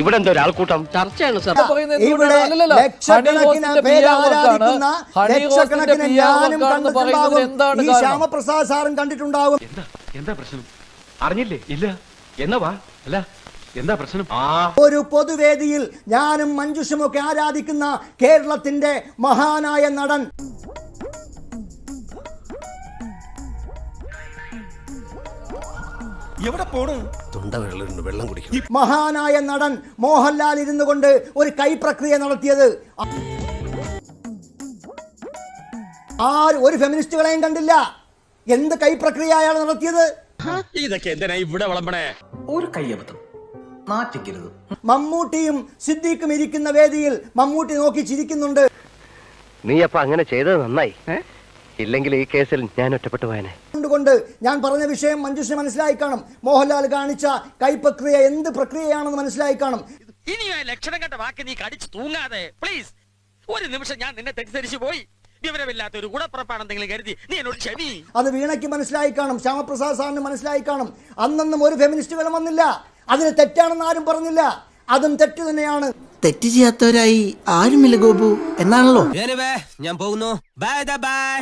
ഇവിടെ എന്തോ ഒരാൾക്കൂട്ടം ചർച്ചയാണ് സർ. ഇവിടെ ലക്ഷക്കണക്കിന് ഞാനും കണ്ടിട്ടുണ്ടാകും, ഈ ശ്യാമപ്രസാദ് സാറും കണ്ടിട്ടുണ്ടാകും. എന്താ പ്രശ്നം അറിഞ്ഞില്ലേ? ഇല്ല എന്നാ വാ. അല്ല എന്താ പ്രശ്നം? ഒരു പൊതുവേദിയിൽ ഞാനും മഞ്ജുഷുമൊക്കെ ആരാധിക്കുന്ന കേരളത്തിന്റെ മഹാനായ നടൻ, എവിടെ പോണു? തൊണ്ട വെള്ളം കുടിക്കും. മഹാനായ നടൻ മോഹൻലാൽ ഇരുന്നു കൊണ്ട് ഒരു കൈപ്രക്രിയ നടത്തിയത് ഒരു ഫെമിനിസ്റ്റുകളെയും കണ്ടില്ല. എന്ത് കൈപ്രക്രിയ അയാൾ നടത്തിയത്? ഇതൊക്കെ എന്തിനാ ഇവിടെ വിളമ്പണേ? ഒരു കയ്യബദ്ധം നാറ്റിക്കരുത്. മമ്മൂട്ടിയും സിദ്ദീഖും ഇരിക്കുന്ന വേദിയിൽ മമ്മൂട്ടി നോക്കി ചിരിക്കുന്നുണ്ട്. നീ അപ്പൊ അങ്ങനെ ചെയ്തത് നന്നായി, ഇല്ലെങ്കിൽ ഈ കേസിൽ ഞാൻ ഒറ്റപ്പെട്ടു പോയനെ. കൊണ്ട് ഞാൻ പറഞ്ഞ വിഷയം മഞ്ജുഷിന് മനസ്സിലായി കാണും. മോഹൻലാൽ കാണിച്ച കൈപ്രക്രിയ എന്ത് പ്രക്രിയയാണെന്ന് മനസ്സിലായി കാണും. ഇനി ലക്ഷണം കണ്ട വാക്ക് നീ കടിച്ചു തൂങ്ങാതെ പ്ലീസ്. ഒരു നിമിഷം ഞാൻ നിന്നെ തെറ്റിദ്ധരിച്ചു പോയി. വിവരമില്ലാത്ത ഒരു ഗുണപ്പുറപ്പാണെന്തെങ്കിലും കരുതി നീ എന്നോട് ക്ഷമി. അത് വീണയ്ക്ക് മനസ്സിലായി കാണും, ശ്യാമപ്രസാദ് സാറിന് മനസ്സിലായി കാണും. അന്നൊന്നും ഒരു ഫെമിനിസ്റ്റുകളും വന്നില്ല. അതിന് തെറ്റാണെന്ന് ആരും പറഞ്ഞില്ല. അതും തെറ്റ് തന്നെയാണ്. തെറ്റ് ചെയ്യാത്തവരായി ആരുമില്ല ഗോപു എന്നാണല്ലോ. ഞാൻ പോകുന്നു. Bye bye.